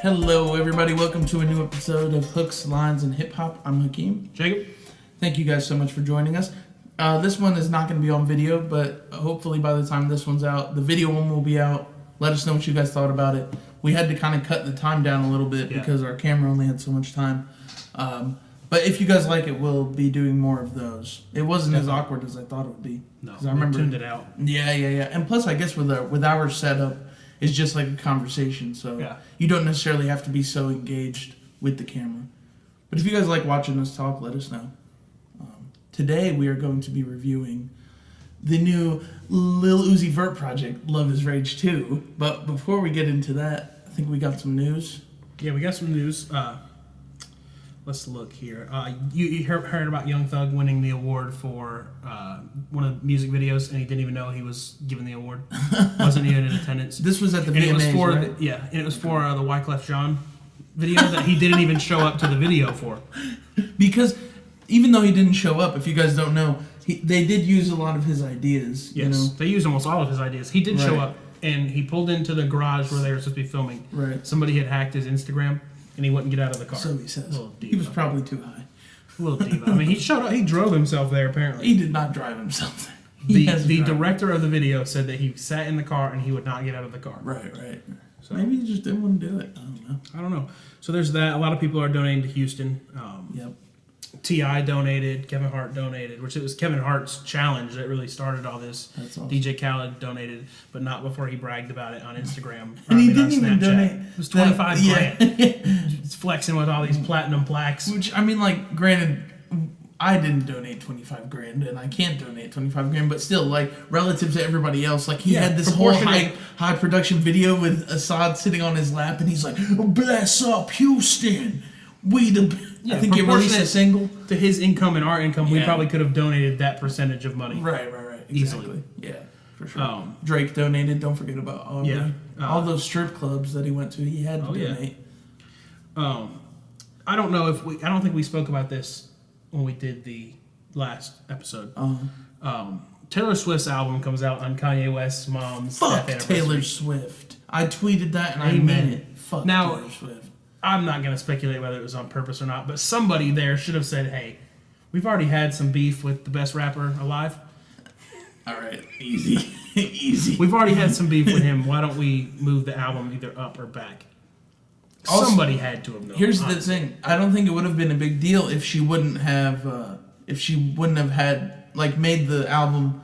Hello, everybody. Welcome to a new episode of Hooks, Lines, and Hip Hop. I'm Hakeem. Jacob. Thank you guys so much for joining us. This one is not going to be on video, but hopefully by the time this one's out, the video one will be out. Let us know what you guys thought about it. We had to kind of cut the time down a little bit because our camera only had so much time. But if you guys like it, we'll be doing more of those. It wasn't as awkward as I thought it would be. No, I remember tuned it out. Yeah. And plus, I guess with our setup, it's just like a conversation, so you don't necessarily have to be so engaged with the camera. But if you guys like watching us talk, let us know. Today we are going to be reviewing the new Lil Uzi Vert project, Love is Rage 2. But before we get into that, I think we got some news. Yeah, we got some news. Let's look here. You heard about Young Thug winning the award for one of the music videos, and he didn't even know he was given the award. Wasn't even in attendance. This was at the VMAs, VMAs, it was for right? and it was for the Wyclef Jean video that he didn't even show up to the video for. Because even though he didn't show up, if you guys don't know, they did use a lot of his ideas. Yes, you know? they used almost all of his ideas. He did show up, and he pulled into the garage where they were supposed to be filming. Right. Somebody had hacked his Instagram, and he wouldn't get out of the car. So he says. Little He was diva. probably too high. A little diva. I mean, he showed up. He drove himself there, apparently. He did not drive himself there. The director of the video said that he sat in the car and he would not get out of the car. Right. So, maybe he just didn't want to do it. I don't know. So there's that. A lot of people are donating to Houston. Yep. T.I. donated. Kevin Hart donated, which it was Kevin Hart's challenge that really started all this. That's awesome. DJ Khaled donated, but not before he bragged about it on Instagram. And he on didn't even Snapchat. donate. It was 25 Yeah. grand. It's flexing with all these platinum plaques. Which, I mean, like, granted, I didn't donate 25 grand, and I can't donate 25 grand, but still, like, relative to everybody else, like, he had this whole high production video with Assad sitting on his lap, and he's like, bless up Houston. I think he released a single. To his income and our income, we probably could have donated that percentage of money. Right. Exactly. Easily. Yeah, for sure. Drake donated. Don't forget about Aubrey. Yeah. All those strip clubs that he went to, he had to donate. I don't know if I don't think we spoke about this when we did the last episode. Taylor Swift's album comes out on Kanye West's mom's Fuck death anniversary. Taylor Swift. I tweeted that and I meant it. Fuck now, Taylor Swift. I'm not going to speculate whether it was on purpose or not, but somebody there should have said, hey, we've already had some beef with the best rapper alive. All right, easy. Easy. We've already had some beef with him. Why don't we move the album either up or back? Also, somebody had to have known. Here's the thing. I don't think it would have been a big deal if she wouldn't have had like made the album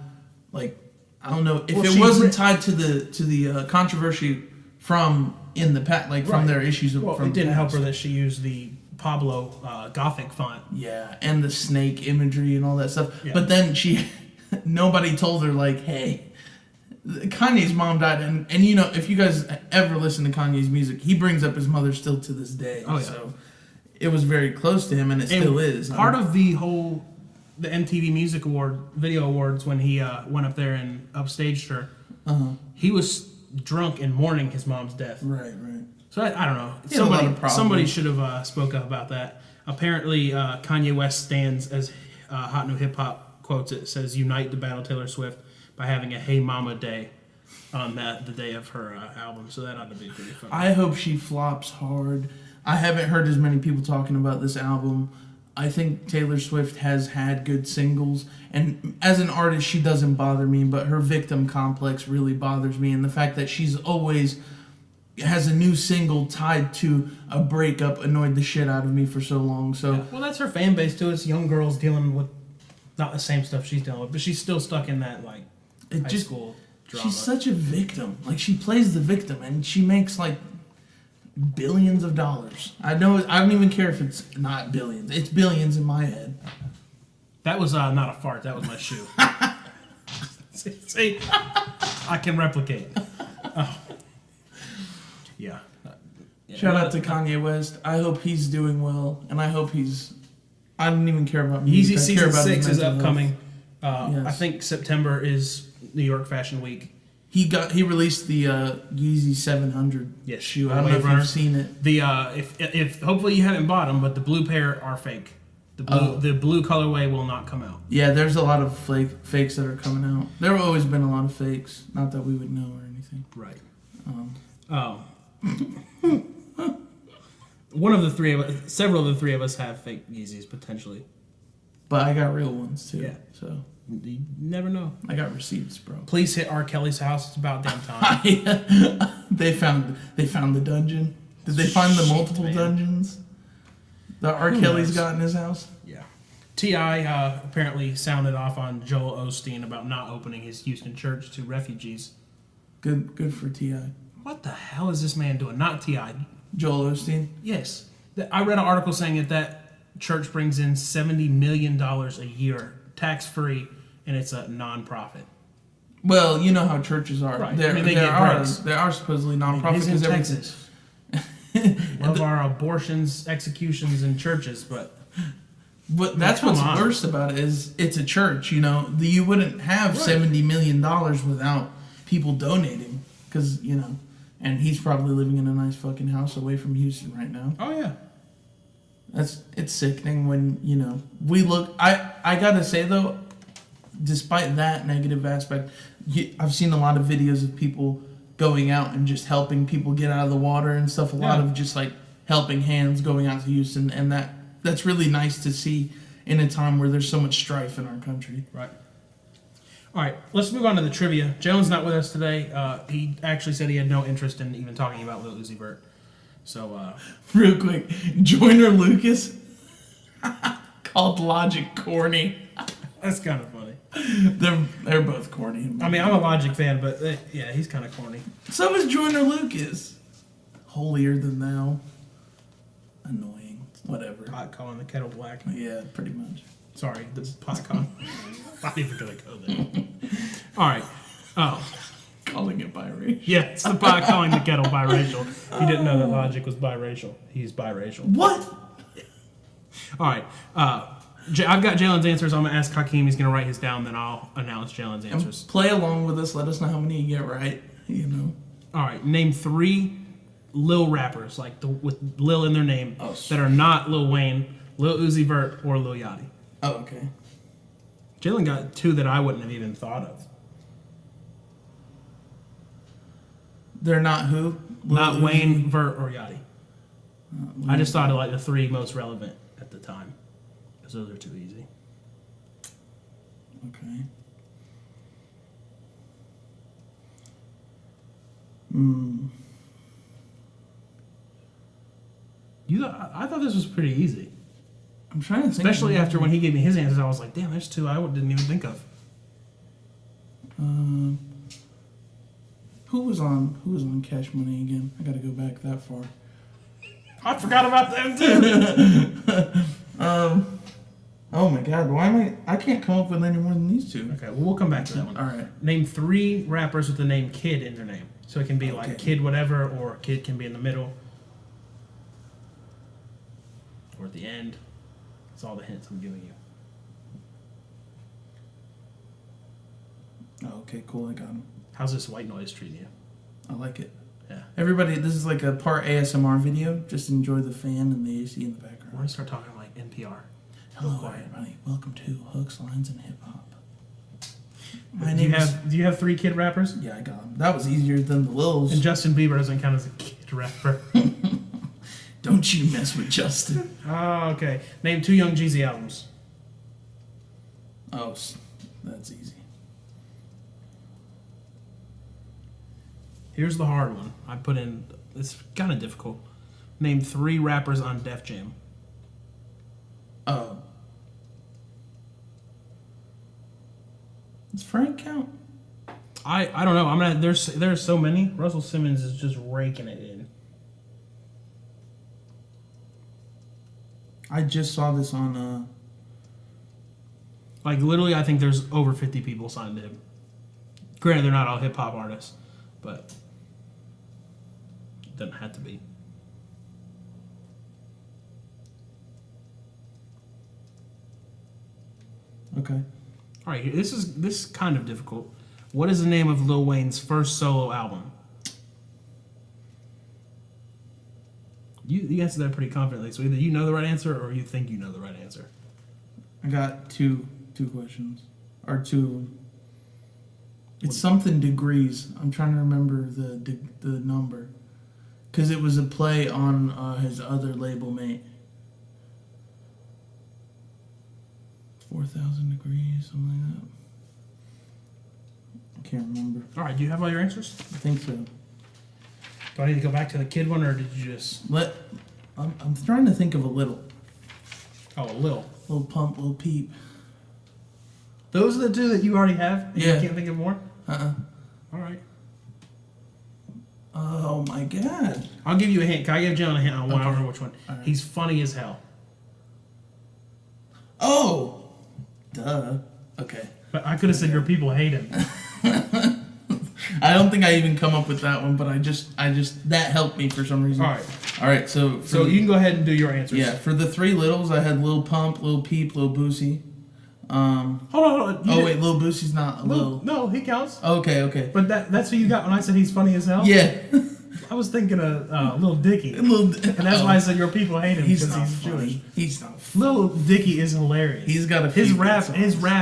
like I don't know if it wasn't tied to the controversy from in the past, like from their issues of. Well, from it didn't the help past. her that she used the Pablo Gothic font. Yeah, and the snake imagery and all that stuff. Yeah. But then nobody told her like, hey. Kanye's mom died, and you know, if you guys ever listen to Kanye's music, he brings up his mother still to this day. Oh, yeah. So it was very close to him, and it still is. Part of the MTV Music Video Awards, when he went up there and upstaged her, he was drunk and mourning his mom's death. Right. So I don't know. He had a lot of problems. Somebody should have spoke up about that. Apparently, Kanye West stands, as Hot New Hip Hop quotes it, says, unite to battle Taylor Swift by having a Hey Mama Day on the day of her album. So that ought to be pretty fun. I hope she flops hard. I haven't heard as many people talking about this album. I think Taylor Swift has had good singles, and as an artist, she doesn't bother me, but her victim complex really bothers me, and the fact that she's always has a new single tied to a breakup annoyed the shit out of me for so long. So Well, that's her fan base too. It's young girls dealing with not the same stuff she's dealing with, but she's still stuck in that high school drama. She's such a victim. Like, she plays the victim, and she makes like billions of dollars. I know. I don't even care if it's not billions. It's billions in my head. That was not a fart. That was my shoe. See, I can replicate. Oh. Yeah. Shout out to Kanye West. I hope he's doing well, and I hope he's. I don't even care about music. Yeezy I care Season about 6 his is mental upcoming. Yes. I think September is New York Fashion Week. He released the Yeezy 700 shoe. I don't know if you've seen it. The if hopefully you haven't bought them, but the blue pair are fake. The blue colorway will not come out. Yeah, there's a lot of fakes that are coming out. There have always been a lot of fakes. Not that we would know or anything. Right. one of the three of us, several of the three of us have fake Yeezys potentially. But I got real ones too. Yeah. So You never know. I got receipts, bro. Please hit R. Kelly's house. It's about damn time. They found the dungeon. Did they find the multiple man. dungeons that R. Who Kelly's knows? got in his house? Yeah. T.I. Apparently sounded off on Joel Osteen about not opening his Houston church to refugees. Good for T.I. What the hell is this man doing? Not T.I. Joel Osteen. Yes. I read an article saying that church brings in $70 million a year, tax-free, and it's a non-profit. Well, you know how churches are. Right. They get breaks. They are supposedly non-profit He's in because Texas. Love our abortions, executions, and churches, but that's what's worst about it is it's a church. You know, you wouldn't have $70 million without people donating because and he's probably living in a nice fucking house away from Houston right now. Oh yeah. It's sickening when we look. I gotta say though, despite that negative aspect, I've seen a lot of videos of people going out and just helping people get out of the water and stuff. A lot of just like helping hands going out to Houston, and that's really nice to see in a time where there's so much strife in our country. Right. All right, let's move on to the trivia. Jalen's not with us today. He actually said he had no interest in even talking about Lil Uzi Vert. So, real quick, Joyner Lucas called Logic corny. that's kind of funny. They're both corny. I mean, I'm a Logic fan, but yeah, he's kind of corny. So is Joyner Lucas. Holier than thou. Annoying. Whatever. Pot calling the kettle black. Yeah, pretty much. Sorry, the pot calling. Not even gonna go there. All right. Oh. Calling it biracial. Yeah, it's the pot calling the kettle biracial. He didn't know that Logic was biracial. He's biracial. What? All right. I've got Jalen's answers. I'm going to ask Hakeem. He's going to write his down, then I'll announce Jalen's answers. Play along with us. Let us know how many you get right. All right. Name 3 Lil rappers, with Lil in their name, that are not Lil Wayne, Lil Uzi Vert, or Lil Yachty. Oh, okay. Jalen got 2 that I wouldn't have even thought of. They're not who? Not Wayne, Vert, or Yachty. I just thought of the 3 most relevant at the time. Because those are too easy. Okay. I thought this was pretty easy. I'm trying to think. Especially after when he gave me his answers, I was like, damn, there's 2 I didn't even think of. Who was on Cash Money again? I got to go back that far. I forgot about them too. Oh my God! Why I can't come up with any more than these 2. Okay, well, we'll come back to that one. All right. Name 3 rappers with the name Kid in their name. So it can be like Kid whatever, or Kid can be in the middle. Or at the end. That's all the hints I'm giving you. Oh, okay, cool. I got him. How's this white noise treating you? I like it. Yeah. Everybody, this is like a part ASMR video. Just enjoy the fan and the AC in the background. We're going to start talking like NPR. Hello, everybody. Welcome to Hooks, Lines, and Hip Hop. Do you have 3 Kid rappers? Yeah, I got them. That was easier than the Lils. And Justin Bieber doesn't count as a Kid rapper. Don't you mess with Justin. Oh, okay. Name 2 Young Jeezy albums. Oh, that's easy. Here's the hard one. I put in, it's kind of difficult. Name 3 rappers on Def Jam. Oh. Does Frank count? I don't know. There's so many. Russell Simmons is just raking it in. I just saw this on Literally, I think there's over 50 people signed to him. Granted, they're not all hip hop artists, but it doesn't have to be. Okay. All right, this is kind of difficult. What is the name of Lil Wayne's first solo album? You answered that pretty confidently, so either you know the right answer or you think you know the right answer. I got two questions. Or 2. It's something degrees. I'm trying to remember the number. Because it was a play on his other label mate. 4,000 Degrees, something like that. I can't remember. All right, do you have all your answers? I think so. Do I need to go back to the kid one, or did you just... I'm trying to think of a little. Oh, a little. Little Pump, Little Peep. Those are the two that you already have? And Yeah. You can't think of more? Uh-uh. All right. Oh, my God. I'll give you a hint. Can I give Jalen a hint on one? I Okay. don't know which one. All right. He's funny as hell. Oh! Duh. Okay. But I could have said your people hate him. I don't think I even come up with that one, but I just that helped me for some reason. All right. All right, so So you can go ahead and do your answers. yeah, for the three littles, I had Lil Pump, Lil Peep, Lil Boosie. Hold on. Oh wait, Lil Boosie's not a Lil. No, he counts. Okay. But that's who you got when I said he's funny as hell? Yeah. I was thinking of Lil Dicky. And that's why I said your people hate him he's because not he's funny. Jewish. He's not funny. Lil Dicky is hilarious. He's got a few his good rap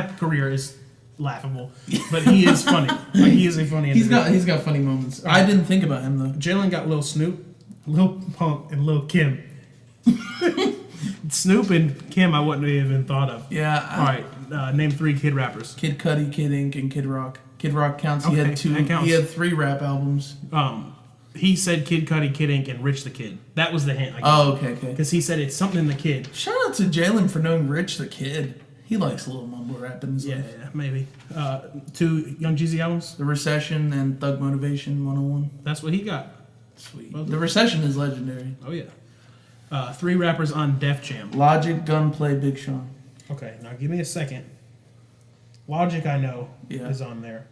songs. career is laughable, but he is funny. Like he is a funny. He's individual. got funny moments. I didn't think about him though. Jalen got Lil Snoop, Lil Pump, and Lil Kim. Snoop and Kim, I wouldn't have even thought of. Yeah. All right, name 3 kid rappers. Kid Cudi, Kid Ink, and Kid Rock. Kid Rock counts. He Okay, had 2. that counts. He had 3 rap albums. He said Kid Cudi, Kid Ink, and Rich the Kid. That was the hint. Oh, okay. Because he said it's something in the Kid. Shout out to Jalen for knowing Rich the Kid. He likes a little mumble rap in his Yeah, life. maybe. 2 Young Jeezy albums. The Recession and Thug Motivation 101. That's what he got. Sweet. Well, The Recession is legendary. Oh yeah. 3 rappers on Def Jam. Logic, Gunplay, Big Sean. Okay, now give me a second. Logic, I know, Yeah. is on there.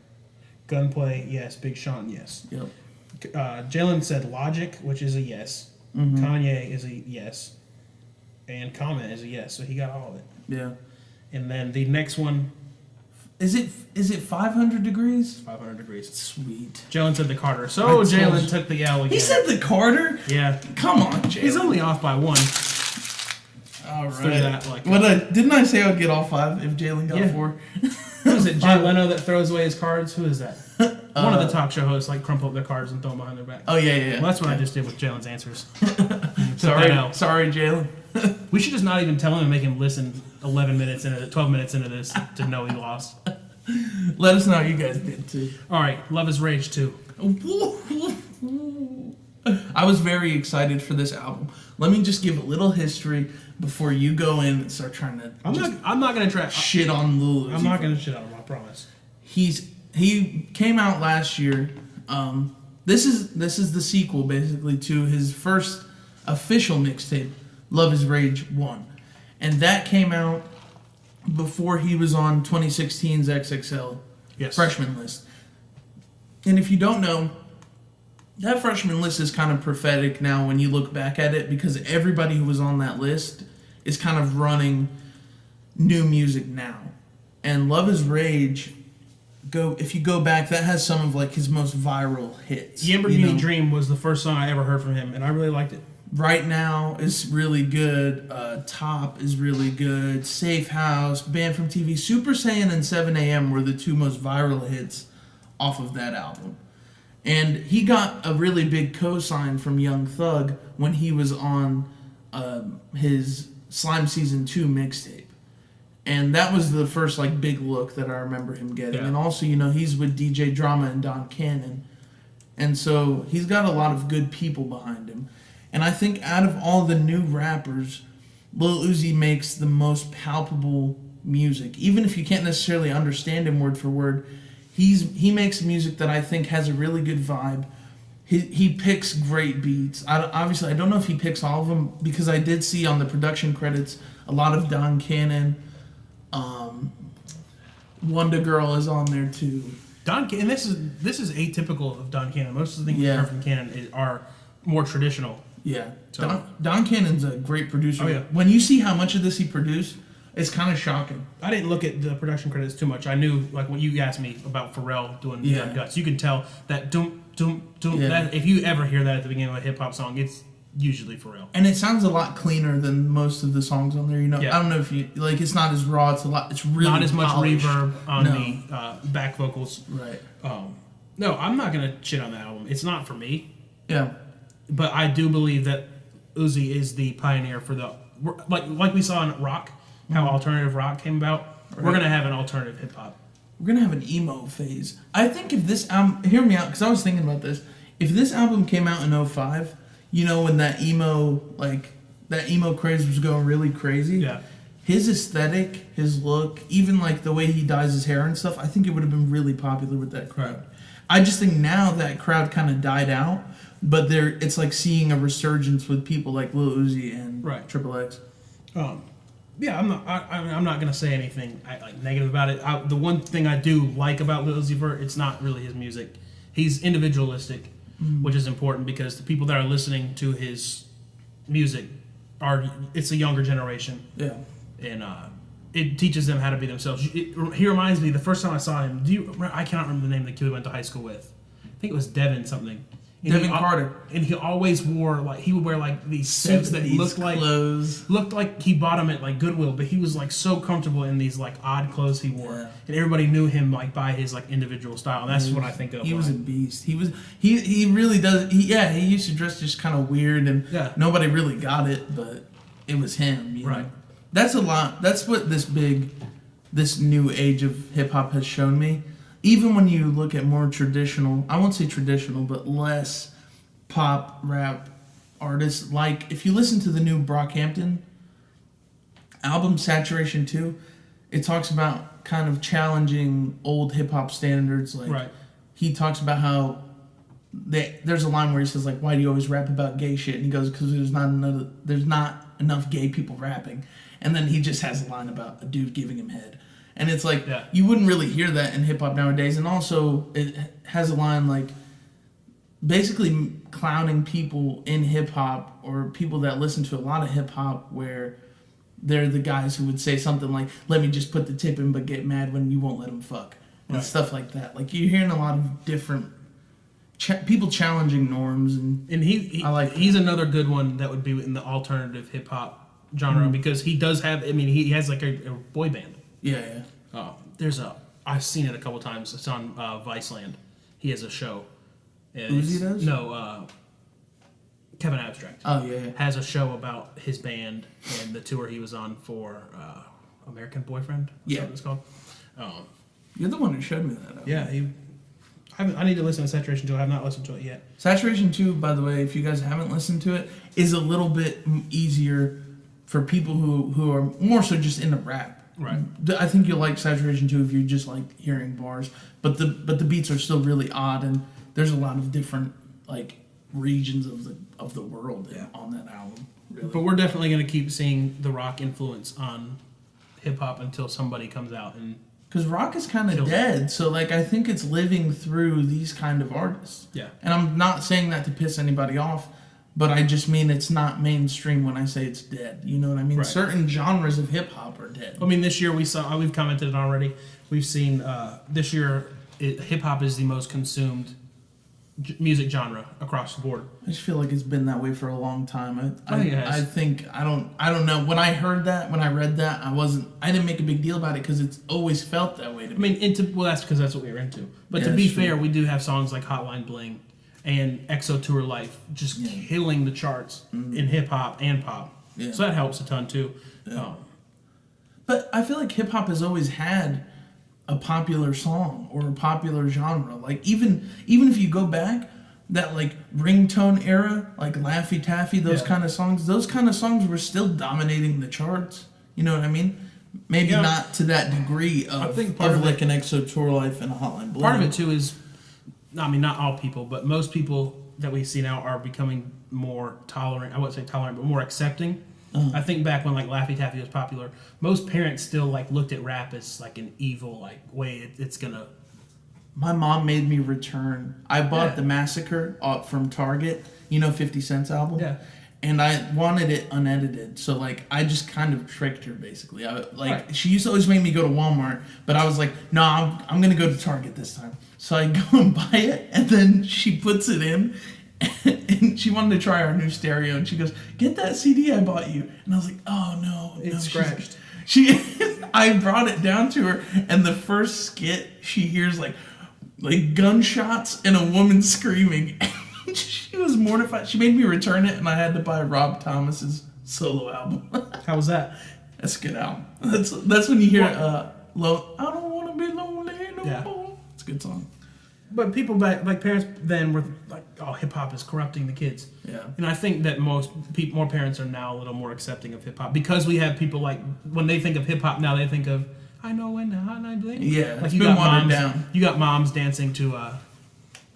Gunplay, yes. Big Sean, yes. Yep. Jalen said Logic, which is a yes. Mhm. Kanye is a yes. And Common is a yes, so he got all of it. Yeah. And then the next one, Is it 500 degrees? 500 Degrees. Sweet. Jalen said the Carter. So I told Jalen you. took the L again. He said the Carter? Yeah. Come on, Jalen. He's only off by 1. All Through right. that, like, Didn't I say I would get all 5 if Jalen got Yeah. 4? Who is it? Jay Leno that throws away his cards? Who is that? One of the talk show hosts like crumple up their cards and throw them behind their back. Oh yeah. Well, that's what I just did with Jalen's answers. Took that L. Sorry, Jalen. We should just not even tell him and make him listen 12 minutes into this to know he lost. Let us know how you guys did too. All right, Love is Rage 2. I was very excited for this album. Let me just give a little history before you go in and start trying to I'm not gonna try. shit on Lil Uzi. I'm not gonna shit on him. I promise. He came out last year. This is the sequel basically to his first official mixtape, Love is Rage 1. And that came out before he was on 2016's XXL Yes. freshman list. And if you don't know, that freshman list is kind of prophetic now when you look back at it, because everybody who was on that list is kind of running new music now. And Love is Rage, if you go back, that has some of like his most viral hits. Lamborghini Dream was the first song I ever heard from him, and I really liked it. Right Now is really good. Top is really good. Safe House, Banned from TV, Super Saiyan, and 7 a.m. were the 2 most viral hits off of that album. And he got a really big cosign from Young Thug when he was on his Slime Season 2 mixtape. And that was the first like big look that I remember him getting. Yeah. And also, he's with DJ Drama and Don Cannon. And so he's got a lot of good people behind him. And I think out of all the new rappers, Lil Uzi makes the most palpable music. Even if you can't necessarily understand him word for word, he makes music that I think has a really good vibe. He picks great beats. Obviously, I don't know if he picks all of them, because I did see on the production credits a lot of Don Cannon. Wonder Girl is on there too. And this is atypical of Don Cannon. Most of the things we Yeah. heard from Cannon are more traditional. Yeah. So- Don Cannon's a great producer. Oh, yeah. When you see how much of this he produced, it's kind of shocking. I didn't look at the production credits too much. I knew, like, when you asked me about Pharrell doing Yeah. Guts, you can tell that doom. Yeah. That, if you ever hear that at the beginning of a hip hop song, it's usually Pharrell. And it sounds a lot cleaner than most of the songs on there. Yeah. I don't know if you like. It's not as raw. It's really Not as much polished. reverb on No. the back vocals. Right. No, I'm not gonna shit on that album. It's not for me. Yeah. but I do believe that Uzi is the pioneer for the like we saw in rock, how alternative rock came about. Right. We're gonna have an alternative hip hop. We're gonna have an emo phase. I think if this album, hear me out, because I was thinking about this. If this album came out in 2005, you know, when that emo craze was going really crazy. Yeah. His aesthetic, his look, even like the way he dyes his hair and stuff, I think it would have been really popular with that crowd. I just think now that crowd kind of died out, but it's like seeing a resurgence with people like Lil Uzi and Triple X. Yeah, I'm not gonna say anything like negative about it. The one thing I do like about Lil Uzi Vert, it's not really his music. He's individualistic, which is important because the people that are listening to his music it's a younger generation. Yeah. And it teaches them how to be themselves. He reminds me, the first time I saw him, I cannot remember the name of the kid we went to high school with. I think it was Devin something. And Devin Carter. And he always wore he would wear like these suits that looked like he bought them at like Goodwill, but he was like so comfortable in these like odd clothes he wore. Yeah. And everybody knew him like by his like individual style. And that's what I think of. He was a beast. He really does. He used to dress just kind of weird and nobody really got it, but it was him. You know? That's a lot. That's what this new age of hip hop has shown me. Even when you look at more traditional, I won't say traditional, but less pop rap artists, like if you listen to the new Brockhampton album, Saturation 2, it talks about kind of challenging old hip hop standards. Like he talks about how there's a line where he says like, "Why do you always rap about gay shit?" And he goes, "Because there's not enough gay people rapping." And then he just has a line about a dude giving him head. And it's like, you wouldn't really hear that in hip-hop nowadays. And also, it has a line like, basically clowning people in hip-hop or people that listen to a lot of hip-hop where they're the guys who would say something like, "Let me just put the tip in but get mad when you won't let them fuck." And stuff like that. Like, you're hearing a lot of different people challenging norms. And he's another good one that would be in the alternative hip-hop genre because he does have, he has like a boy band. Yeah. I've seen it a couple times. It's on Viceland. He has a show. Uzi does? No, Kevin Abstract. Oh, yeah. Has a show about his band and the tour he was on for American Boyfriend. Yeah. What it's called. You're the one who showed me that. Yeah, I need to listen to Saturation 2. I have not listened to it yet. Saturation 2, by the way, if you guys haven't listened to it, is a little bit easier for people who are more so just into rap. Right. I think you'll like Saturation 2 if you just like hearing bars, but the beats are still really odd, and there's a lot of different like regions of the world on that album. Really. But we're definitely going to keep seeing the rock influence on hip hop until somebody comes out and because rock is kind of dead, so like I think it's living through these kind of artists. Yeah. And I'm not saying that to piss anybody off. But I just mean it's not mainstream when I say it's dead. You know what I mean? Right. Certain genres of hip-hop are dead. I mean, this year we've commented on already. We've seen this year hip-hop is the most consumed music genre across the board. I just feel like it's been that way for a long time. I think it has. I don't know. When I read that, I didn't make a big deal about it because it's always felt that way to me. I mean, that's because that's what we were into. But to be fair, we do have songs like Hotline Bling and EXO Tour Life just killing the charts in hip-hop and pop. Yeah. So that helps a ton, too. Yeah. But I feel like hip-hop has always had a popular song or a popular genre. Like, even if you go back, that, like, ringtone era, like Laffy Taffy, those kind of songs were still dominating the charts. You know what I mean? Maybe not to that degree of like an EXO Tour Life and a Hotline Bling. Part of it, too, is... I mean, not all people, but most people that we see now are becoming more tolerant. I wouldn't say tolerant, but more accepting. I think back when like Laffy Taffy was popular, most parents still like looked at rap as like an evil like way it's gonna. My mom made me return. I bought the Massacre from Target. 50 Cent's album. Yeah. And I wanted it unedited, so like I just kind of tricked her basically. She used to always make me go to Walmart, but I was like, no, I'm gonna go to Target this time. So I go and buy it, and then she puts it in, and she wanted to try our new stereo, and she goes, "Get that CD I bought you," and I was like, "Oh no, it's scratched." I brought it down to her, and the first skit she hears like gunshots and a woman screaming. she was mortified. She made me return it, and I had to buy Rob Thomas's solo album. How was that? That's a good album. That's when you hear I don't want to be lonely no more. It's a good song. But people back, like parents then were like, oh, hip hop is corrupting the kids. Yeah. And I think that more parents are now a little more accepting of hip hop because we have people like, when they think of hip hop now, they think of, I know when the hot night bling. Yeah, like it's you been got watered moms, down. You got moms dancing to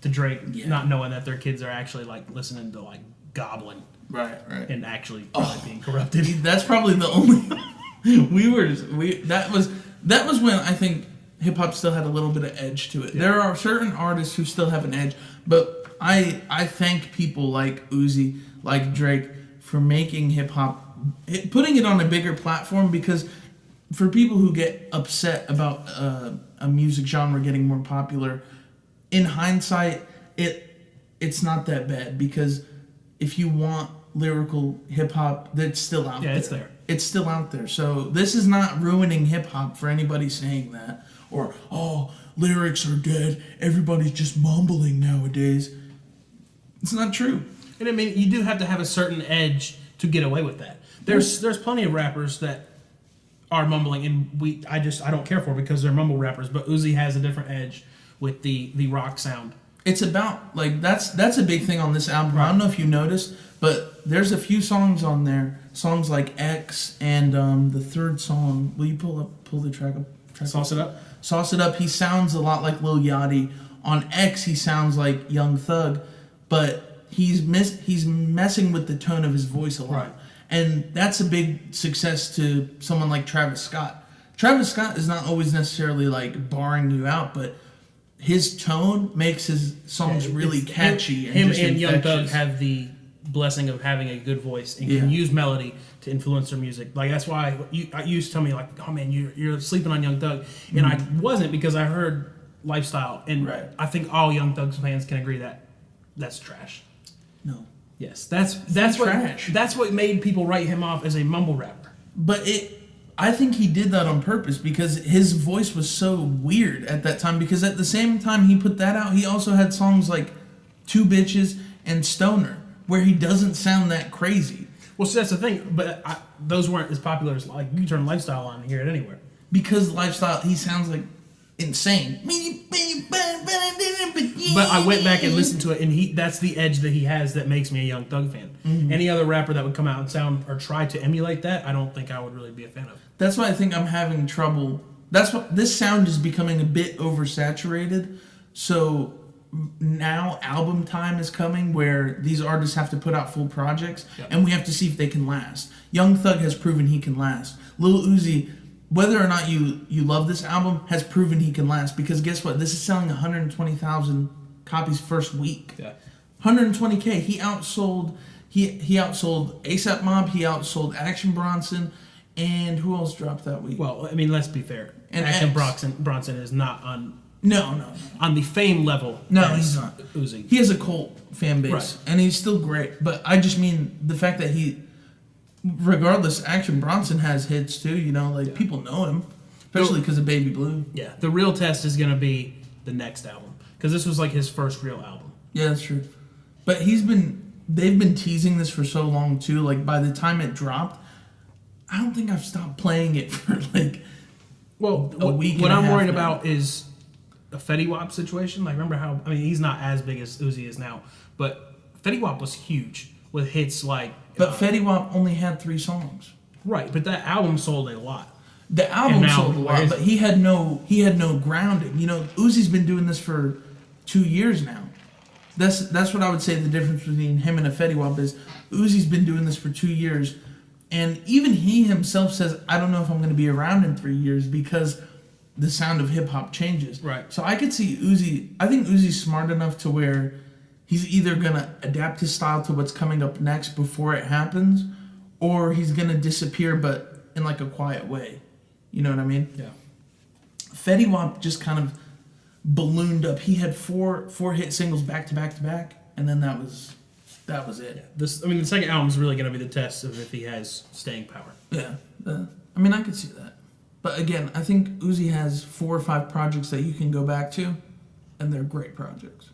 Drake, Yeah. not knowing that their kids are actually like listening to like Goblin. Right. And actually probably being corrupted. That's probably the only. That was when I think hip hop still had a little bit of edge to it. Yeah. There are certain artists who still have an edge, but I thank people like Uzi, like Drake, for making hip hop, putting it on a bigger platform, because for people who get upset about a music genre getting more popular, in hindsight, it's not that bad, because if you want lyrical hip hop, that's still out there. Yeah, it's there. It's still out there. So this is not ruining hip hop for anybody saying that. Or, oh, lyrics are dead. Everybody's just mumbling nowadays. It's not true. And I mean, you do have to have a certain edge to get away with that. There's plenty of rappers that are mumbling, and I don't care for because they're mumble rappers. But Uzi has a different edge with the rock sound. It's about, like, that's a big thing on this album. Right. I don't know if you noticed, but there's a few songs on there. Songs like X and the third song. Will you pull the track up? Sauce It Up? Sauce It Up. He sounds a lot like Lil Yachty. On X, he sounds like Young Thug, but he's messing with the tone of his voice a lot. Right. And that's a big success to someone like Travis Scott. Travis Scott is not always necessarily like barring you out, but his tone makes his songs really catchy. Him and Young Thug have the blessing of having a good voice and can use melody to influence their music. Like, that's why you used to tell me, like, oh man, you're sleeping on Young Thug, and I wasn't, because I heard Lifestyle, and I think all Young Thug fans can agree that that's trash. No. Yes, that's what trash. That's what made people write him off as a mumble rapper. But I think he did that on purpose, because his voice was so weird at that time, because at the same time he put that out, he also had songs like Two Bitches and Stoner, where he doesn't sound that crazy. Well, so that's the thing, but those weren't as popular as, like, you can turn Lifestyle on and hear it anywhere. Because Lifestyle, he sounds like insane. But I went back and listened to it, and that's the edge that he has that makes me a Young Thug fan. Mm-hmm. Any other rapper that would come out and sound or try to emulate that, I don't think I would really be a fan of. That's why I think I'm having trouble. That's what this sound is becoming a bit oversaturated. So now album time is coming where these artists have to put out full projects, and we have to see if they can last. Young Thug has proven he can last. Lil Uzi, whether or not you love this album, has proven he can last, because guess what? This is selling 120,000 copies first week. Yeah. 120K. He outsold A$AP Mob, he outsold Action Bronson, and who else dropped that week? Well, I mean, let's be fair. And Action Bronson is not on No. on the fame level. No, he's not. Uzi. He has a cult fan base, right, and he's still great. But I just mean the fact that regardless, Action Bronson has hits too. You know, like people know him, especially because of Baby Blue. Yeah, the real test is going to be the next album, because this was like his first real album. Yeah, that's true. But they've been teasing this for so long too. Like, by the time it dropped, I don't think I've stopped playing it for like a week. What I'm worried about is a Fetty Wap situation. Like, remember how, I mean, he's not as big as Uzi is now, but Fetty Wap was huge with hits like... But Fetty Wap only had 3 songs. Right, but that album sold a lot. The album sold a lot, but he had no grounding. You know, Uzi's been doing this for 2 years now. That's what I would say the difference between him and a Fetty Wap is. Uzi's been doing this for 2 years, and even he himself says, I don't know if I'm going to be around in 3 years, because the sound of hip-hop changes. Right. So I could see Uzi... I think Uzi's smart enough to where he's either going to adapt his style to what's coming up next before it happens, or he's going to disappear, but in like a quiet way. You know what I mean? Yeah. Fetty Wap just kind of ballooned up. He had four hit singles back to back to back, and then that was it. Yeah. The second album is really going to be the test of if he has staying power. Yeah. I mean, I could see that. But again, I think Uzi has 4 or 5 projects that you can go back to, and they're great projects.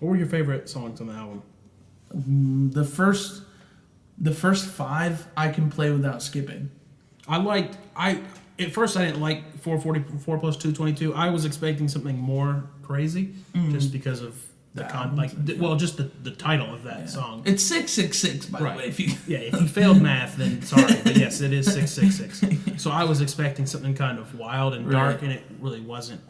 What were your favorite songs on the album? The first 5 I can play without skipping. At first I didn't like 444 plus 222. I was expecting something more crazy, just because of just the title of that song. It's 666, by the way. If you failed math, then sorry, but yes, it is 666. So I was expecting something kind of wild and dark, and it really wasn't.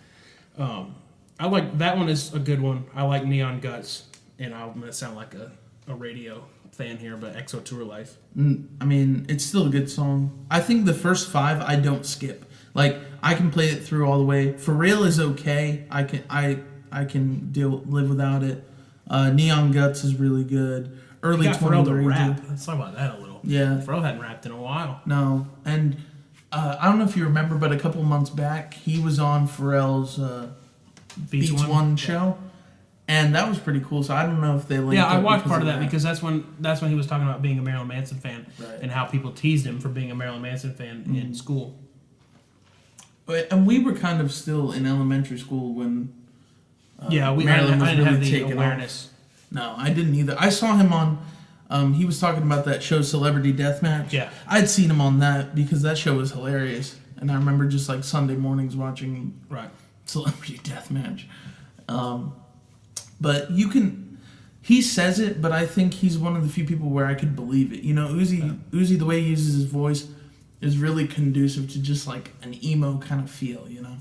I like that one is a good one. I like Neon Guts, and I'm gonna sound like a radio fan here, but EXO Tour Life. I mean, it's still a good song. I think the first 5 I don't skip. Like, I can play it through all the way. For Real is okay. I can live without it. Neon Guts is really good. Early 20 to rap. Let's talk about that a little. Yeah. Pharrell hadn't rapped in a while. No, and I don't know if you remember, but a couple months back he was on Pharrell's Beach One show. And that was pretty cool. So I don't know if they linked. Yeah, I watched part of that because that's when he was talking about being a Marilyn Manson fan, and how people teased him for being a Marilyn Manson fan in school. And we were kind of still in elementary school when Marilyn I didn't have the awareness. No, I didn't either. I saw him on. He was talking about that show Celebrity Deathmatch. Yeah, I'd seen him on that because that show was hilarious, and I remember just like Sunday mornings watching Celebrity Deathmatch. But he says it, but I think he's one of the few people where I could believe it. You know, Uzi, the way he uses his voice is really conducive to just like an emo kind of feel, you know?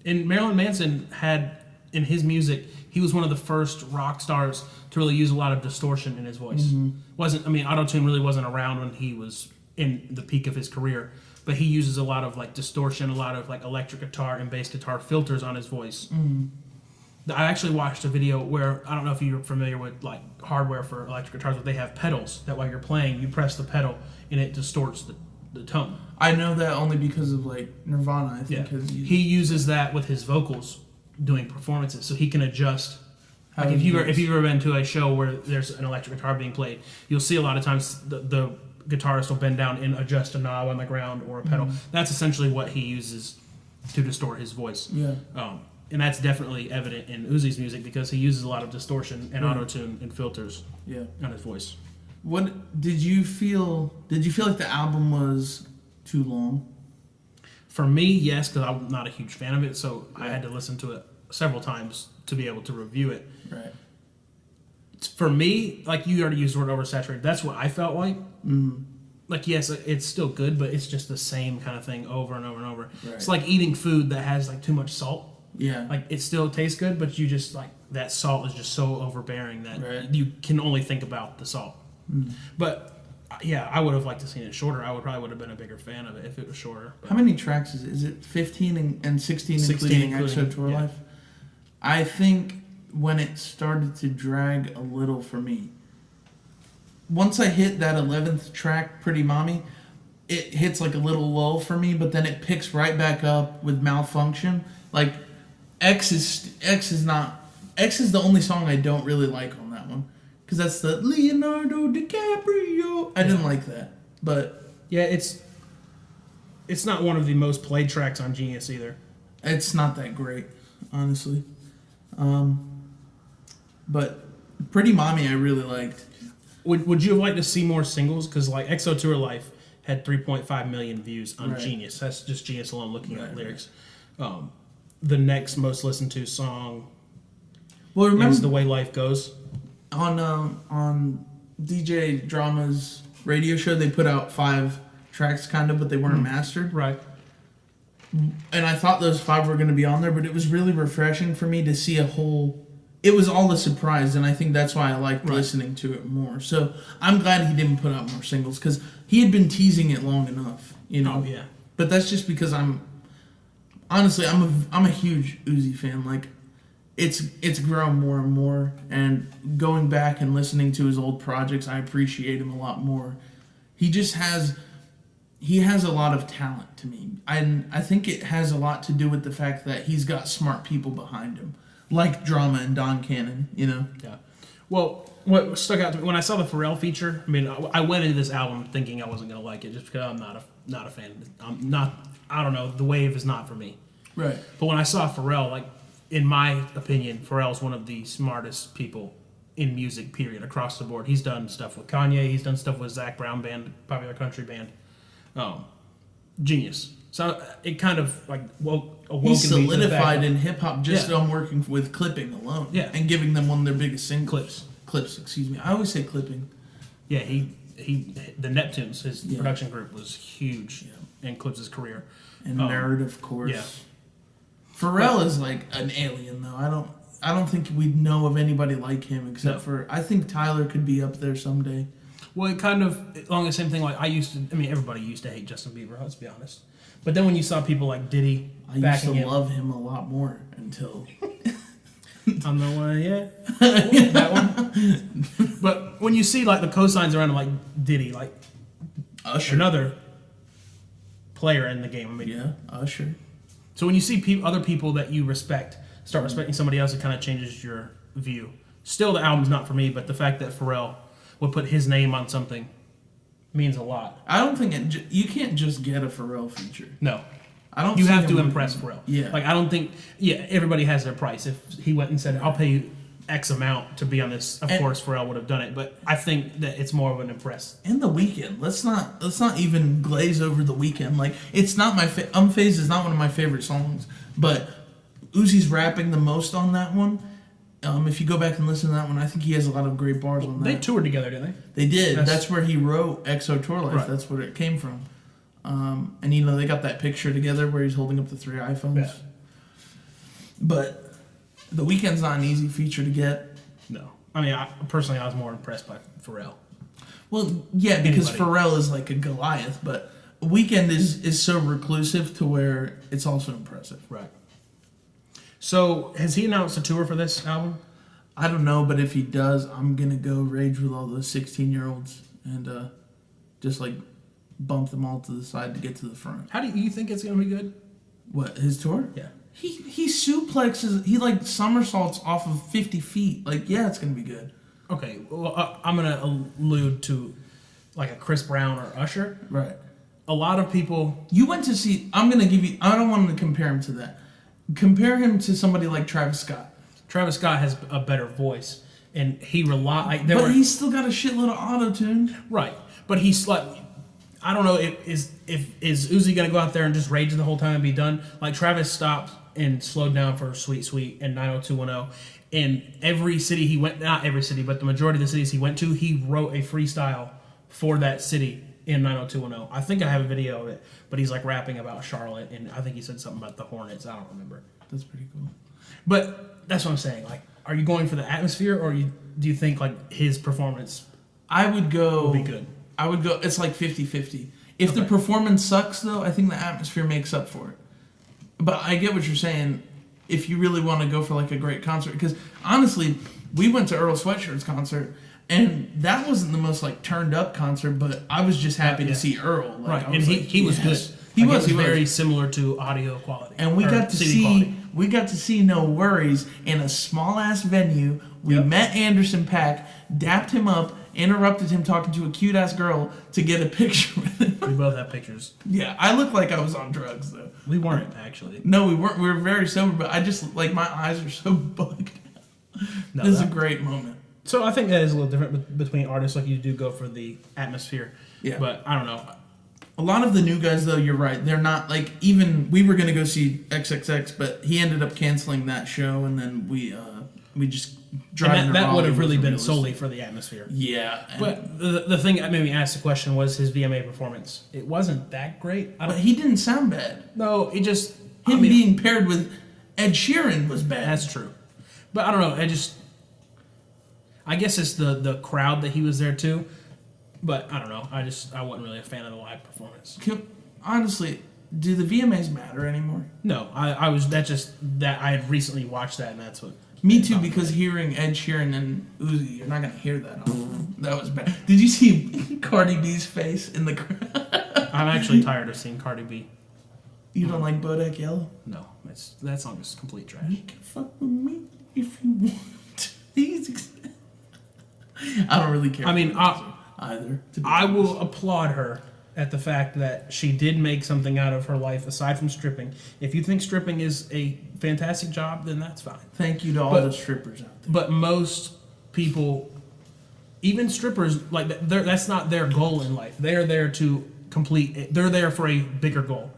And Marilyn Manson had, in his music, he was one of the first rock stars to really use a lot of distortion in his voice. Auto-tune really wasn't around when he was in the peak of his career, but he uses a lot of like distortion, a lot of like electric guitar and bass guitar filters on his voice. I actually watched a video where, I don't know if you're familiar with like hardware for electric guitars, but they have pedals that while you're playing, you press the pedal and it distorts the tone. I know that only because of like Nirvana, I think. Yeah. He uses that with his vocals doing performances, so he can adjust. Like if you've ever been to a show where there's an electric guitar being played, you'll see a lot of times the guitarist will bend down and adjust a knob on the ground or a pedal. That's essentially what he uses to distort his voice. Yeah. And that's definitely evident in Uzi's music because he uses a lot of distortion and auto-tune and filters on his voice. What did you feel like the album was too long? For me, yes, because I'm not a huge fan of it, so I had to listen to it several times to be able to review it. Right. For me, like you already used the word oversaturated, that's what I felt like. Like, yes, it's still good, but it's just the same kind of thing over and over and over. Right. It's like eating food that has like too much salt. Yeah. Like, it still tastes good, but you just, like, that salt is just so overbearing that you can only think about the salt. But, yeah, I would have liked to seen it shorter. I probably would have been a bigger fan of it if it was shorter. But. How many tracks is it? Is it 15 and 16 including EXO Tour Life? I think when it started to drag a little for me, once I hit that 11th track, Pretty Mommy, it hits like a little lull for me, but then it picks right back up with Malfunction. Like, X is the only song I don't really like on that one, because that's the Leonardo DiCaprio. I didn't like that, but yeah, it's not one of the most played tracks on Genius either. It's not that great, honestly. But Pretty Mommy I really liked. Would you have liked to see more singles? Because like EXO Tour Life had 3.5 million views on Genius. That's just Genius alone looking at lyrics. The next most listened to song is The Way Life Goes. On DJ Drama's radio show, they put out 5 tracks kind of, but they weren't mastered. Right. And I thought those 5 were going to be on there, but it was really refreshing for me to see a whole... It was all a surprise, and I think that's why I liked listening to it more. So I'm glad he didn't put out more singles, because he had been teasing it long enough, you know? Oh, yeah. But that's just because I'm a huge Uzi fan. Like, it's grown more and more, and going back and listening to his old projects, I appreciate him a lot more. He has a lot of talent to me, and I think it has a lot to do with the fact that he's got smart people behind him, like Drama and Don Cannon, you know? Yeah. Well, what stuck out to me when I saw the Pharrell feature, I mean, I went into this album thinking I wasn't going to like it just because I'm not a fan. I don't know, the wave is not for me. Right. But when I saw Pharrell, like, in my opinion, Pharrell's one of the smartest people in music, period, across the board. He's done stuff with Kanye. He's done stuff with Zac Brown Band, popular country band. Genius. So it kind of like awoken He's me to the solidified fact in hip hop just on working with clipping alone. Yeah. And giving them one of their biggest singles. Clips, excuse me. I always say clipping. Yeah, he the Neptunes, his production group was huge in Clips' career. And Nerd, of course. Yeah. Pharrell is like an alien, though. I don't think we'd know of anybody like him except for I think Tyler could be up there someday. Well, it kind of along the same thing. Like everybody used to hate Justin Bieber. Let's be honest. But then when you saw people like Diddy, I used to love him a lot more until I'm the one, that one. But when you see like the cosigns around him, like Diddy, like Usher, another player in the game. Usher. So when you see other people that you respect start respecting somebody else, it kind of changes your view. Still, the album's not for me, but the fact that Pharrell would put his name on something means a lot. I don't think you can't just get a Pharrell feature. No. I don't. You have to impress Pharrell. Yeah. Like I don't think. Yeah, everybody has their price. If he went and said, "I'll pay you X amount to be on this," of course Pharrell would have done it. But I think that it's more of an impress. And The Weeknd. Let's not even glaze over The Weeknd. Like it's not my Unfazed is not one of my favorite songs, but Uzi's rapping the most on that one. If you go back and listen to that one, I think he has a lot of great bars on that. They toured together, didn't they? They did. That's where he wrote EXO Tour Life. Right. That's where it came from. And they got that picture together where he's holding up the 3 iPhones. Yeah. But The Weeknd's not an easy feature to get. No. I mean, personally, I was more impressed by Pharrell. Well, yeah, because Pharrell is like a Goliath, but Weeknd is so reclusive to where it's also impressive. Right. So, has he announced a tour for this album? I don't know, but if he does, I'm going to go rage with all those 16-year-olds and just like bump them all to the side to get to the front. How do you think it's going to be good? What, his tour? Yeah. He suplexes, he like somersaults off of 50 feet. Like, yeah, it's going to be good. Okay, well, I'm going to allude to like a Chris Brown or Usher. Right. A lot of people... You went to see, I don't want to compare him to that. Compare him to somebody like Travis Scott. Travis Scott has a better voice, and he he's still got a shitload of auto-tune. Right, but he's like... I don't know if Uzi going to go out there and just rage the whole time and be done? Like Travis stopped and slowed down for Sweet Sweet and 90210. In every city he went, not every city, but the majority of the cities he went to, he wrote a freestyle for that city in 90210. I think I have a video of it, but he's like rapping about Charlotte, and I think he said something about the Hornets. I don't remember. That's pretty cool. But that's what I'm saying. Like, are you going for the atmosphere, or do you think like his performance? I would go. Will be good. I would go. It's like 50-50. If the performance sucks, though, I think the atmosphere makes up for it. But I get what you're saying. If you really want to go for like a great concert, because honestly, we went to Earl Sweatshirt's concert, and that wasn't the most like turned up concert, but I was just happy to see Earl. Like, right, and he was good. He like, was very similar to audio quality. And we got to see No Worries in a small ass venue. We met Anderson .Paak, dapped him up, interrupted him talking to a cute ass girl to get a picture with him. We both have pictures. Yeah, I look like I was on drugs though. We weren't actually. No, we weren't. We were very sober, but I just like my eyes are so bugged. No, this is a great moment. So I think that is a little different between artists. Like you do go for the atmosphere. Yeah. But I don't know. A lot of the new guys, though, you're right. They're not like even we were gonna go see XXX, but he ended up canceling that show, and then we just driving. That would have really been solely for the atmosphere. Yeah. But the thing that made me ask the question was his VMA performance. It wasn't that great. But he didn't sound bad. No, it just being paired with Ed Sheeran was bad. That's true. But I don't know. I guess it's the crowd that he was there too. But I don't know. I wasn't really a fan of the live performance. Honestly, do the VMAs matter anymore? No, I was. That I had recently watched that, and that's what. Me too, because hearing Ed Sheeran and Uzi, you're not gonna hear that often. That was bad. Did you see Cardi B's face in the crowd? I'm actually tired of seeing Cardi B. You don't like Bodak Yellow? No, that song is complete trash. You can fuck with me if you want. I don't really care. I mean, either. I will applaud her at the fact that she did make something out of her life aside from stripping. If you think stripping is a fantastic job, then that's fine. Thank you to all the strippers out there. But most people, even strippers, like that's not their goal in life. They are there to complete. They're there for a bigger goal.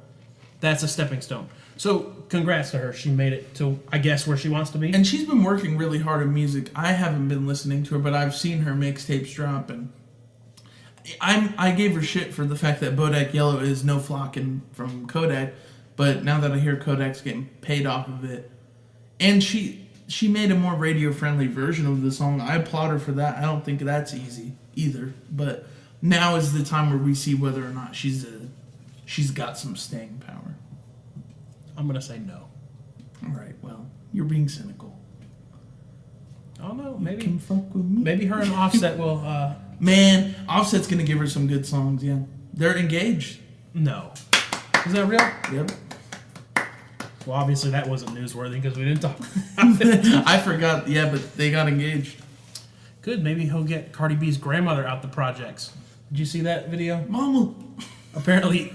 That's a stepping stone. So congrats to her. She made it to, I guess, where she wants to be. And she's been working really hard on music. I haven't been listening to her, but I've seen her mixtapes drop, and I gave her shit for the fact that Bodak Yellow is no flocking from Kodak, but now that I hear Kodak's getting paid off of it, and she made a more radio-friendly version of the song. I applaud her for that. I don't think that's easy either, but now is the time where we see whether or not she's got some staying power. I'm going to say no. All right, well, you're being cynical. I don't know. You can fuck with me. Maybe her and Offset will... Man, Offset's going to give her some good songs, yeah. They're engaged. No. Is that real? Yep. Well, obviously that wasn't newsworthy because we didn't talk about it. I forgot, yeah, but they got engaged. Good, maybe he'll get Cardi B's grandmother out the projects. Did you see that video? Mama. Apparently,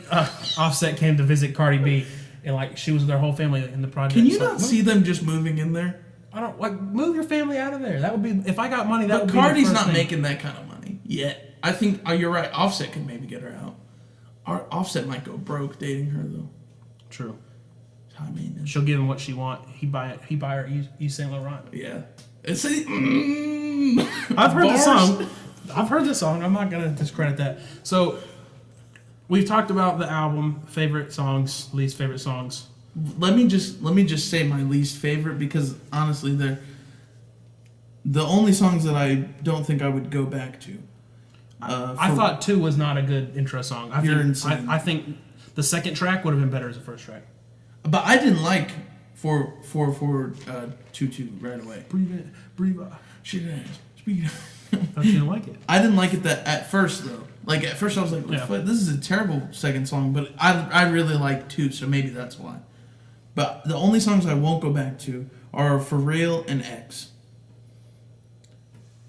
Offset came to visit Cardi B, and like she was with their whole family in the project. Can you not see them just moving in there? I don't like move your family out of there. That would be if I got money. That But would be Cardi's the first not thing. making that kind of money yet. I think you're right. Offset could maybe get her out. Offset might go broke dating her though. True. High maintenance. She'll give him what she want. He buy her Yves Saint Laurent. Yeah. I've heard the Bars. song. I've heard the song. I'm not gonna discredit that. So we've talked about the album, favorite songs, least favorite songs. Let me just say my least favorite, because honestly they're the only songs that I don't think I would go back to. I thought 2 was not a good intro song. I think the second track would have been better as the first track. But I didn't like 4-4-4-2-2 right away. Breathe out. Shit ass. Speed. I didn't like it. I didn't like it that at first though. Like at first I was like, Yeah. this is a terrible second song, but I really like 2, so maybe that's why. But the only songs I won't go back to are For Real and X.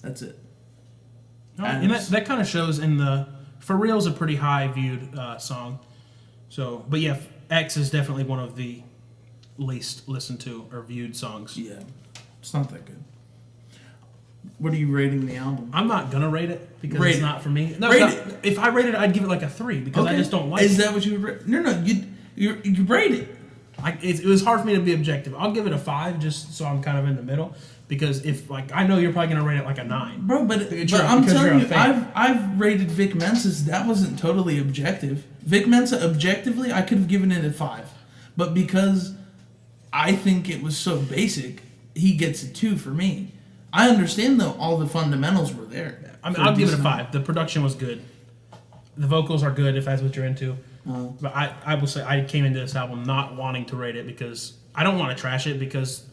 That's it. And that kind of shows in the For Real's a pretty high viewed song. So, but yeah, X is definitely one of the least listened to or viewed songs. Yeah, it's not that good. What are you rating the album? I'm not gonna rate it because Rate it's it. not for me. No, Rate it's not- if I rated it, I'd give it like a 3 because I just don't like Is it. that what you would rate? No, you rate it. It was hard for me to be objective. I'll give it a 5 just so I'm kind of in the middle because if like I know you're probably gonna rate it like a 9. Bro, but Because I'm you're telling a you, fan. I've rated Vic Mensa's. That wasn't totally objective. Vic Mensa, objectively, I could have given it a 5, but because I think it was so basic, he gets a 2 for me. I understand though all the fundamentals were there. I mean, I'll give it a 5. The production was good. The vocals are good if that's what you're into. But I will say I came into this album not wanting to rate it because I don't want to trash it because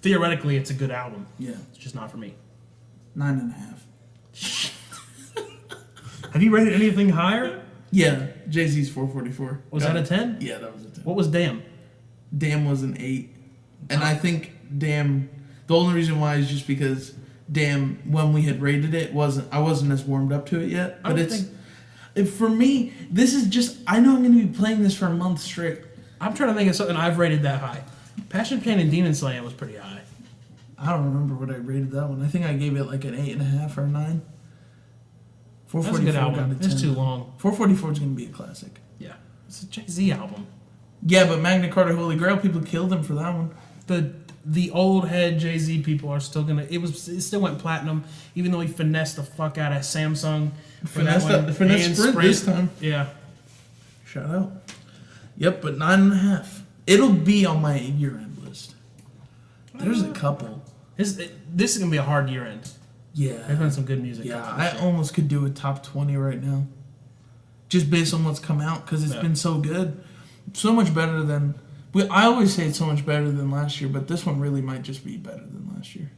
theoretically it's a good album. Yeah, It's just not for me. 9.5. Have you rated anything higher? Yeah, Jay-Z's 444. Was that a 10? Yeah, that was a 10. What was Damn? Damn was an 8. And I think Damn, the only reason why is just because Damn, when we had rated it, I wasn't as warmed up to it yet. But for me, this is just, I know I'm going to be playing this for a month straight. I'm trying to think of something I've rated that high. Passion Pain and Demon Slaying was pretty high. I don't remember what I rated that one. I think I gave it like an 8.5 or a 9. That's a good 444 album. got a 10. It's too long. 444 is going to be a classic. Yeah. It's a Jay-Z album. Yeah, but Magna Carta Holy Grail, people killed him for that one. The old head Jay-Z people are still gonna. It still went platinum, even though he finessed the fuck out of Samsung. For that one, Finesse and Sprint this time. Yeah. Shout out. Yep, but 9.5. It'll be on my year-end list. There's a couple. This is gonna be a hard year end. There's Yeah. been some good music. Yeah, coming I this year. almost could do a top 20 right now. Just based on what's come out, because it's Yeah. been so good. So much better than... I always say it's so much better than last year, but this one really might just be better than last year.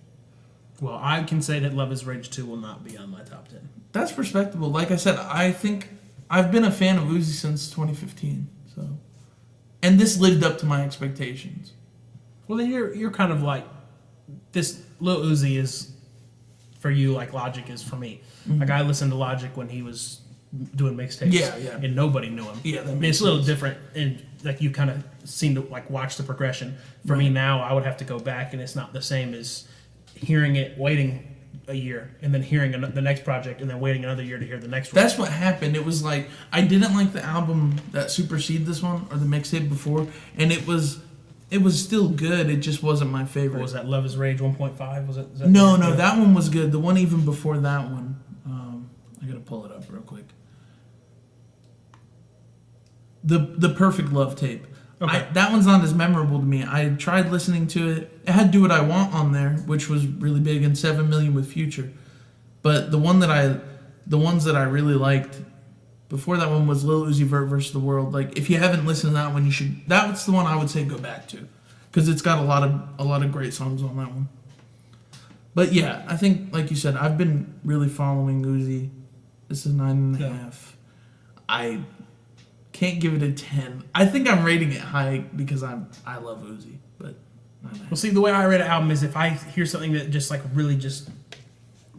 Well, I can say that Love Is Rage 2 will not be on my top 10. That's respectable. Like I said, I think I've been a fan of Uzi since 2015. So, and this lived up to my expectations. Well, then you're kind of like this. Lil Uzi is for you like Logic is for me. Mm-hmm. Like I listened to Logic when he was doing mixtapes. Yeah, yeah. And nobody knew him. Yeah, that I mean, makes it's a little sense. different, and like you kind of seem to like watch the progression. For me Right. now, I would have to go back, and it's not the same as hearing it, waiting a year, and then hearing the next project, and then waiting another year to hear the next one. That's what happened. It was like I didn't like the album that superseded this one or the mixtape before, and it was still good. It just wasn't my favorite. What was that? Love is Rage 1.5? Was it? Is that No, yeah. that one was good. The one even before that one, I gotta pull it up real quick. The Perfect Love tape. Okay. That one's not as memorable to me. I tried listening to it. It had Do What I Want on there, which was really big, and 7 Million with Future. But the ones that I really liked before that one was Lil Uzi Vert versus the World. Like, if you haven't listened to that one, you should. That's the one I would say go back to, because it's got a lot of great songs on that one. But yeah, I think like you said, I've been really following Uzi. This is 9.5. Yeah. I can't give it a 10. I think I'm rating it high because I love Uzi, but 9.5. Well, see, the way I rate an album is if I hear something that just like really just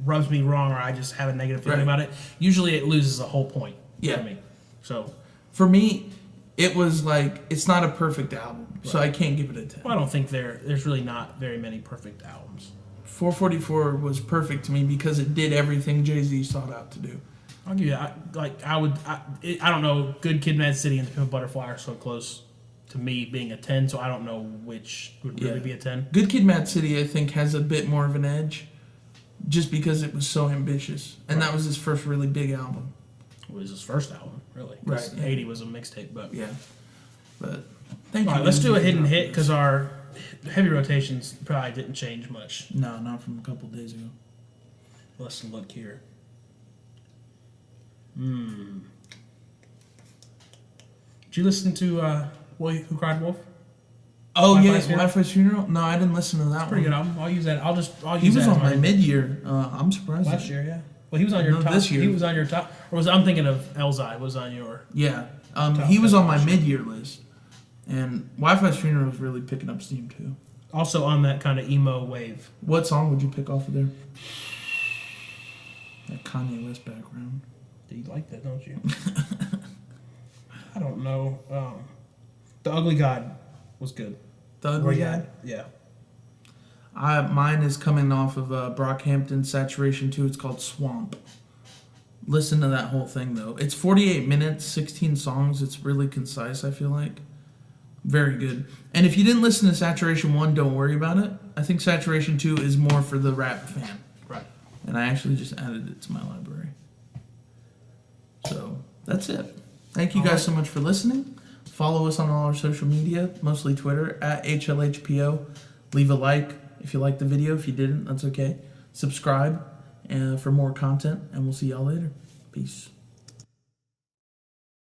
rubs me wrong, or I just have a negative feeling Right. about it, usually it loses the whole point Yeah. for me. So, For me, it was like it's not a perfect album, so I can't give it a 10. well, I don't think there's really not very many perfect albums. 444 was perfect to me because it did everything Jay-Z sought out to do. I'll give you that. I don't know. Good Kid, Mad City and The Pimp a Butterfly are so close to me being a 10, so I don't know which would really Yeah. be a 10. Good Kid, Mad City, I think, has a bit more of an edge, just because it was so ambitious, and that was his first really big album. It was his first album, really. 'Cause Right, yeah. 80 was a mixtape, but Yeah, but thank you. all right, let's do a Uzi, for hidden dropping hit this. because our heavy rotations probably didn't change much. No, not from a couple days ago. Let's look here. Did you listen to Who Cried Wolf? Oh Wi-Fi's yeah, Funeral? Wi-Fi's Funeral. No, I didn't listen to that Pretty good one. album. I'll use that. I'll use He was that as on my my mid-year. I'm surprised. last year. Yeah. Well, he was on your No, top. this year. He was on your top. Or was I'm thinking of Elzai was on your. Yeah, Top he was 10 on my last year. mid-year list, and Wi-Fi's Funeral was really picking up steam too. Also on that kind of emo wave. What song would you pick off of there? That Kanye West background. You like that, don't you? I don't know. The Ugly God was good. The Ugly Yeah. Guy. Yeah. Mine is coming off of Brockhampton Saturation 2. It's called Swamp. Listen to that whole thing, though. It's 48 minutes, 16 songs. It's really concise, I feel like. Very good. And if you didn't listen to Saturation 1, don't worry about it. I think Saturation 2 is more for the rap fan. Right. And I actually just added it to my library. So, that's it. Thank you guys so much for listening. Follow us on all our social media, mostly Twitter, at HLHPO. Leave a like if you liked the video. If you didn't, that's okay. Subscribe for more content, and we'll see y'all later. Peace.